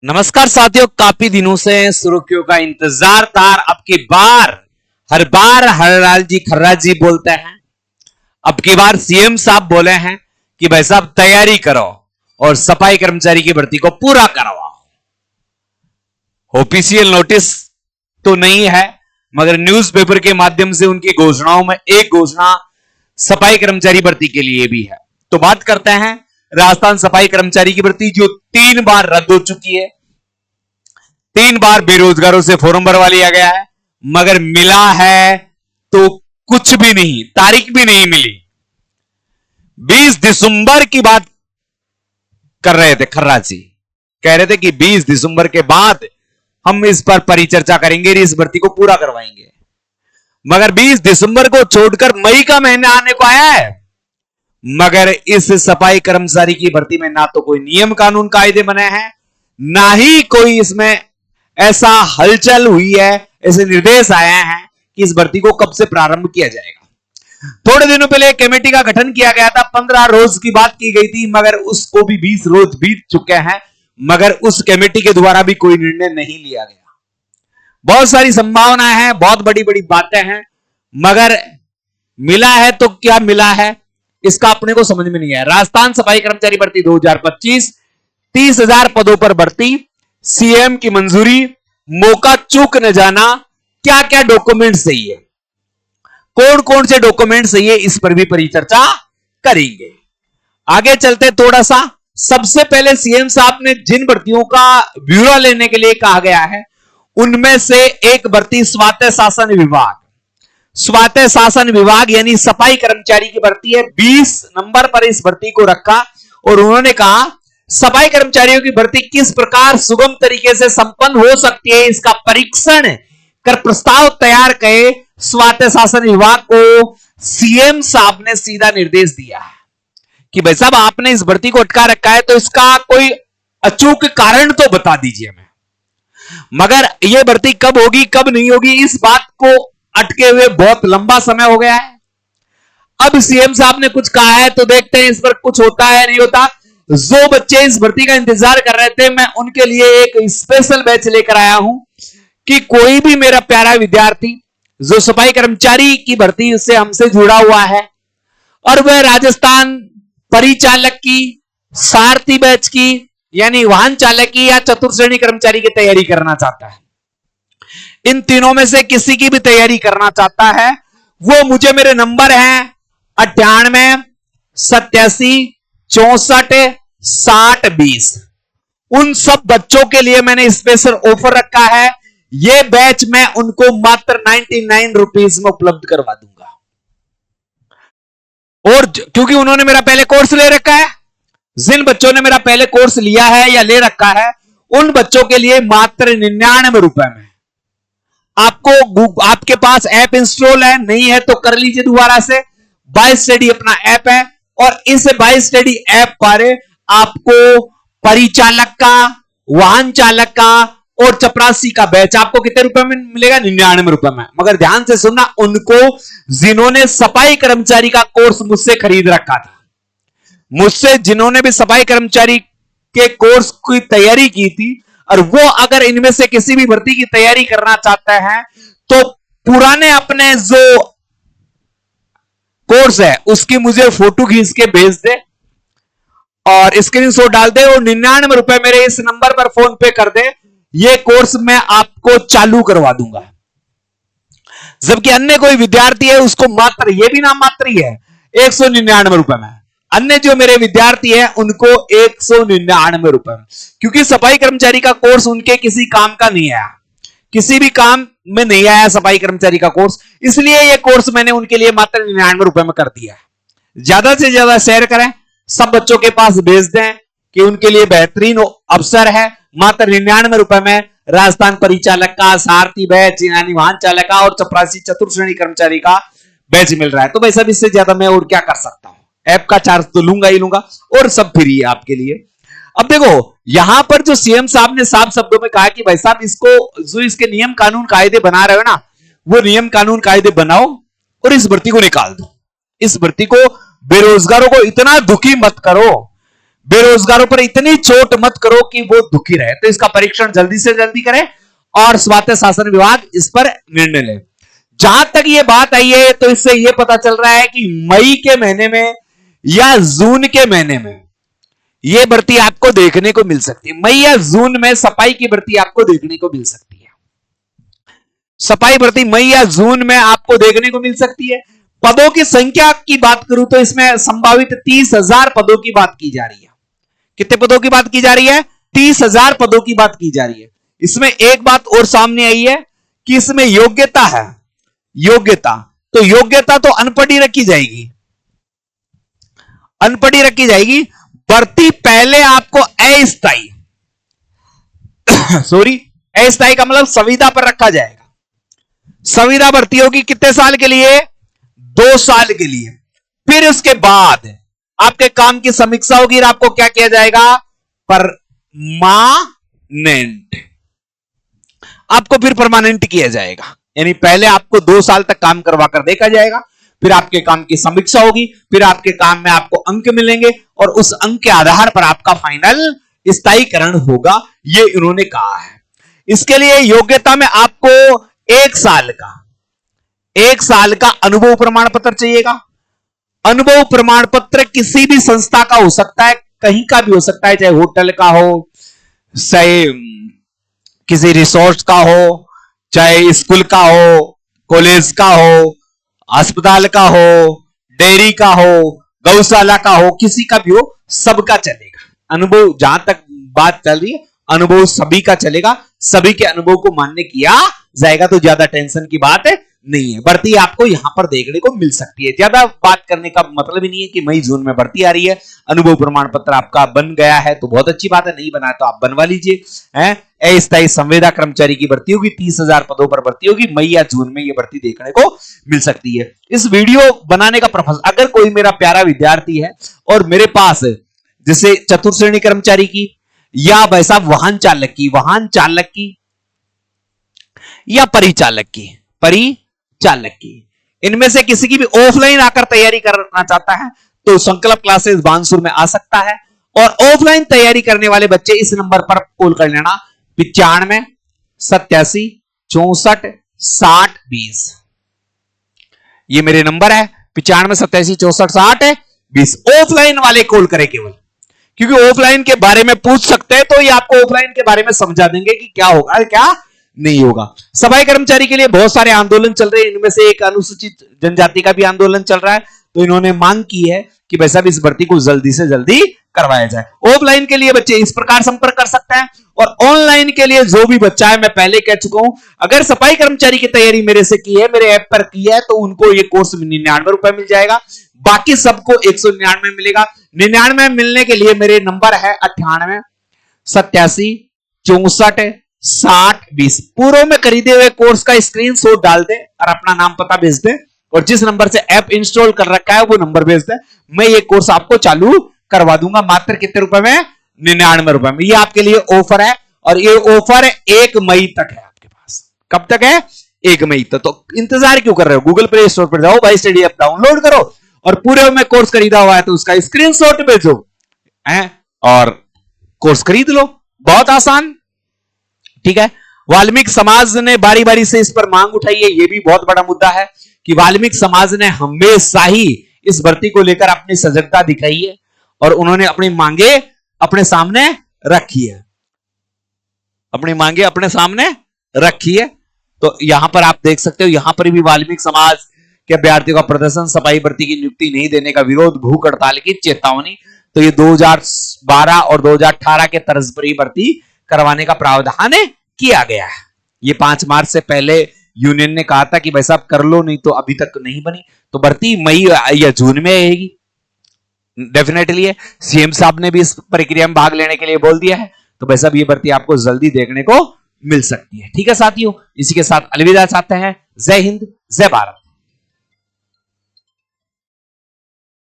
नमस्कार साथियों, काफी दिनों से सुर्खियों का इंतजार था। अब की बार हर बार हरलाल जी खर्रा जी बोलते हैं, अब की बार सीएम साहब बोले हैं कि भाई साहब तैयारी करो और सफाई कर्मचारी की भर्ती को पूरा करवाओ। ऑफिशियल नोटिस तो नहीं है, मगर न्यूज़पेपर के माध्यम से उनकी घोषणाओं में एक घोषणा सफाई कर्मचारी भर्ती के लिए भी है। तो बात करते हैं राजस्थान सफाई कर्मचारी की भर्ती जो 3 बार रद्द हो चुकी है। 3 बार बेरोजगारों से फॉर्म भरवा लिया गया है, मगर मिला है तो कुछ भी नहीं, तारीख भी नहीं मिली। 20 दिसंबर की बात कर रहे थे खर्रा जी, कह रहे थे कि 20 दिसंबर के बाद हम इस पर परिचर्चा करेंगे, इस भर्ती को पूरा करवाएंगे। मगर 20 दिसंबर को छोड़कर मई का महीना आने को आया है, मगर इस सफाई कर्मचारी की भर्ती में ना तो कोई नियम कानून कायदे बने हैं, ना ही कोई इसमें ऐसा हलचल हुई है, ऐसे निर्देश आए हैं कि इस भर्ती को कब से प्रारंभ किया जाएगा। थोड़े दिनों पहले कमेटी का गठन किया गया था, 15 रोज की बात की गई थी, मगर उसको भी 20 रोज बीत चुके हैं, मगर उस कमेटी के द्वारा भी कोई निर्णय नहीं लिया गया। बहुत सारी संभावनाएं हैं, बहुत बड़ी बड़ी बातें हैं, मगर मिला है तो क्या मिला है इसका अपने को समझ में नहीं आया। राजस्थान सफाई कर्मचारी भर्ती 2025 30,000 पदों पर भर्ती, सीएम की मंजूरी, मौका चूक न जाना। क्या क्या डॉक्यूमेंट चाहिए, कौन कौन से डॉक्यूमेंट चाहिए, इस पर भी परिचर्चा करेंगे। आगे चलते थोड़ा सा। सबसे पहले सीएम साहब ने जिन भर्तियों का ब्यौरा लेने के लिए कहा गया है, उनमें से एक भर्ती स्वायत्त शासन विभाग। स्वायत्त शासन विभाग यानी सफाई कर्मचारी की भर्ती है। 20 नंबर पर इस भर्ती को रखा और उन्होंने कहा सफाई कर्मचारियों की भर्ती किस प्रकार सुगम तरीके से संपन्न हो सकती है, इसका परीक्षण कर प्रस्ताव तैयार करे स्वायत्त शासन विभाग को सीएम साहब ने सीधा निर्देश दिया है कि भाई साहब आपने इस भर्ती को अटका रखा है, तो इसका कोई अचूक कारण तो बता दीजिए हमें। मगर यह भर्ती कब होगी कब नहीं होगी, इस बात को अटके हुए बहुत लंबा समय हो गया है। अब सीएम साहब ने कुछ कहा है तो देखते हैं इस पर कुछ होता है नहीं होता। जो बच्चे इस भर्ती का इंतजार कर रहे थे, मैं उनके लिए एक स्पेशल बैच लेकर आया हूं कि कोई भी मेरा प्यारा विद्यार्थी जो सफाई कर्मचारी की भर्ती से हमसे जुड़ा हुआ है और वह राजस्थान परिचालक की, सारथी बैच की यानी वाहन चालक की या चतुर्थ श्रेणी कर्मचारी की तैयारी करना चाहता है, इन तीनों में से किसी की भी तैयारी करना चाहता है, वो मुझे मेरे नंबर हैं 98 87 64 60 20। उन सब बच्चों के लिए मैंने स्पेशल ऑफर रखा है। यह बैच मैं उनको मात्र 99 रुपीज में उपलब्ध करवा दूंगा। और क्योंकि उन्होंने मेरा पहले कोर्स ले रखा है, जिन बच्चों ने मेरा पहले कोर्स लिया है या ले रखा है, उन बच्चों के लिए मात्र 99 रुपए में। आपको आपके पास ऐप इंस्टॉल है नहीं है तो कर लीजिए दोबारा से। बाय स्टडी अपना ऐप है और इस बाय स्टडी ऐप पर आपको परिचालक का, वाहन चालक का और चपरासी का बैच आपको कितने रुपए में मिलेगा? 99 रुपए में। मगर ध्यान से सुनना, उनको जिन्होंने सफाई कर्मचारी का कोर्स मुझसे खरीद रखा था, मुझसे जिन्होंने भी सफाई कर्मचारी के कोर्स की तैयारी की थी, और वो अगर इनमें से किसी भी भर्ती की तैयारी करना चाहते हैं तो पुराने अपने जो कोर्स है उसकी मुझे फोटो खींच के भेज दे और स्क्रीनशॉट डाल दे और 99 रुपए मेरे इस नंबर पर फोन पे कर दे। ये कोर्स मैं आपको चालू करवा दूंगा। जबकि अन्य कोई विद्यार्थी है उसको मात्र, ये भी ना मात्र ही है, 199 रुपए में। अन्य जो मेरे विद्यार्थी हैं उनको 199 रुपए, क्योंकि सफाई कर्मचारी का कोर्स उनके किसी काम का नहीं आया, किसी भी काम में नहीं आया सफाई कर्मचारी का कोर्स, इसलिए यह कोर्स मैंने उनके लिए मात्र 99 रुपए में कर दिया है। ज्यादा से ज्यादा शेयर करें, सब बच्चों के पास भेज दें कि उनके लिए बेहतरीन अवसर है। मात्र 99 रुपए में राजस्थान परिचालक का, सारथी बैच यानी वाहन चालक का और चपरासी चतुर्थ श्रेणी कर्मचारी का बैच मिल रहा है। तो भाई साहब इससे ज्यादा मैं और क्या कर सकता हूं? ऐप का चार्ज तो लूंगा ही लूंगा और सब फ्री है आपके लिए। अब देखो यहां पर जो सीएम साहब ने साफ शब्दों में कहा कि भाई साहब इसको जो इसके नियम कानून कायदे बना रहे हो ना, वो नियम कानून कायदे बनाओ और इस भर्ती को निकाल दो। इस भर्ती को, बेरोजगारों को इतना दुखी मत करो। बेरोजगारों पर इतनी चोट मत करो कि वो दुखी रहे। तो इसका परीक्षण जल्दी से जल्दी करें और स्वायत्त शासन विभाग इस पर निर्णय ले। जहां तक ये बात आई है तो इससे ये पता चल रहा है कि मई के महीने में या जून के महीने में ये भर्ती आपको देखने को मिल सकती है। मई या जून में सफाई की भर्ती आपको देखने को मिल सकती है। सफाई भर्ती मई या जून में आपको देखने को मिल सकती है। पदों की संख्या की बात करूं तो इसमें संभावित 30,000 पदों की बात की जा रही है। कितने पदों की बात की जा रही है? 30,000 पदों की बात की जा रही है। इसमें एक बात और सामने आई है कि इसमें योग्यता है। योग्यता तो योग्यता तो अनपढ़ ही रखी जाएगी, अनपढ़ ही रखी जाएगी। भर्ती पहले आपको अस्थायी सॉरी अस्थायी का मतलब संविदा पर रखा जाएगा। संविदा भर्ती होगी कितने साल के लिए? 2 साल के लिए। फिर उसके बाद आपके काम की समीक्षा होगी और आपको क्या किया जाएगा? परमानेंट। आपको फिर परमानेंट किया जाएगा, यानी पहले आपको 2 साल तक काम करवा कर देखा जाएगा, फिर आपके काम की समीक्षा होगी, फिर आपके काम में आपको अंक मिलेंगे और उस अंक के आधार पर आपका फाइनल स्थायीकरण होगा। ये इन्होंने कहा है। इसके लिए योग्यता में आपको 1 साल का अनुभव प्रमाण पत्र चाहिएगा। अनुभव प्रमाण पत्र किसी भी संस्था का हो सकता है, कहीं का भी हो सकता है, चाहे होटल का हो, चाहे किसी रिसोर्ट का हो, चाहे स्कूल का हो, कॉलेज का हो, अस्पताल का हो, डेयरी का हो, गौशाला का हो, किसी का भी हो, सबका चलेगा। अनुभव जहां तक बात चल रही है, अनुभव सभी का चलेगा, सभी के अनुभव को मान्य किया जाएगा। तो ज्यादा टेंशन की बात नहीं है। भर्ती आपको यहां पर देखने को मिल सकती है। ज्यादा बात करने का मतलब ही नहीं है कि मई जून में भर्ती आ रही है। अनुभव प्रमाण पत्र आपका बन गया है तो बहुत अच्छी बात है, नहीं बना तो आप बनवा लीजिए। अस्थायी संविदा कर्मचारी की भर्ती होगी, 30,000 पदों पर भर्ती होगी। मई या जून में यह भर्ती देखने को मिल सकती है। इस वीडियो बनाने का पर्पस, अगर कोई मेरा प्यारा विद्यार्थी है और मेरे पास जैसे चतुर्थ श्रेणी कर्मचारी की या भाई साहब वाहन चालक की या परिचालक की, इनमें से किसी की भी ऑफलाइन आकर तैयारी करना चाहता है तो संकल्प क्लासेस बानसूर में आ सकता है। और ऑफलाइन तैयारी करने वाले बच्चे इस नंबर पर कॉल कर लेना, 95 87 64 60 20। ये मेरे नंबर है, 95 87 64 60 20। ऑफलाइन वाले कॉल करें केवल, क्योंकि ऑफलाइन के बारे में पूछ सकते हैं तो ये आपको ऑफलाइन के बारे में समझा देंगे कि क्या होगा क्या नहीं होगा। सफाई कर्मचारी के लिए बहुत सारे आंदोलन चल रहे हैं, इनमें से एक अनुसूचित जनजाति का भी आंदोलन चल रहा है। तो इन्होंने मांग की है कि भाई साहब इस भर्ती को जल्दी से जल्दी करवाया जाए। ऑफलाइन के लिए बच्चे इस प्रकार संपर्क कर सकते हैं और ऑनलाइन के लिए जो भी बच्चा है, मैं पहले कह चुका हूं, अगर सफाई कर्मचारी की तैयारी मेरे से की है, मेरे ऐप पर की है, तो उनको ये कोर्स 99 रुपए मिल जाएगा। बाकी सबको 199 मिलेगा। 99 मिलने के लिए मेरे नंबर है 98 87 64 60 20। पूर्व में खरीदे हुए कोर्स का स्क्रीनशॉट डाल दे और अपना नाम पता भेज दे और जिस नंबर से ऐप इंस्टॉल कर रखा है वो नंबर भेज दे। मैं ये कोर्स आपको चालू करवा दूंगा मात्र कितने रुपए में? 99 रुपए में। ये आपके लिए ऑफर है और ये ऑफर 1 मई तक है आपके पास। कब तक है? 1 मई तक। तो इंतजार क्यों कर रहे हो? गूगल प्ले स्टोर पर जाओ, भाई स्टडी ऐप डाउनलोड करो और पूर्व में कोर्स खरीदा हुआ है तो उसका स्क्रीनशॉट भेजो और कोर्स खरीद लो। बहुत आसान, ठीक है। वाल्मीकि समाज ने बारी बारी से इस पर मांग उठाई है। यह भी बहुत बड़ा मुद्दा है कि वाल्मीकि समाज ने हमेशा ही इस भर्ती को लेकर अपनी सजगता दिखाई है और उन्होंने अपनी मांगे अपने सामने रखी है, अपनी मांगे अपने सामने रखी है। तो यहां पर आप देख सकते हो, यहां पर भी वाल्मीकि समाज के अभ्यर्थियों का प्रदर्शन, सफाई भर्ती की नियुक्ति नहीं देने का विरोध, भूख हड़ताल की चेतावनी। तो ये 2012 और 2018 के तर्ज पर ही भर्ती करवाने का प्रावधान किया गया है। ये 5 मार्च से पहले यूनियन ने कहा था कि भाई साहब कर लो, नहीं तो अभी तक नहीं बनी। तो भर्ती मई या जून में आएगी डेफिनेटली है। सीएम साहब ने भी इस प्रक्रिया में भाग लेने के लिए बोल दिया है। तो भाई साहब ये भर्ती आपको जल्दी देखने को मिल सकती है। ठीक है साथियों, इसी के साथ अलविदा चाहते हैं। जय हिंद, जय भारत।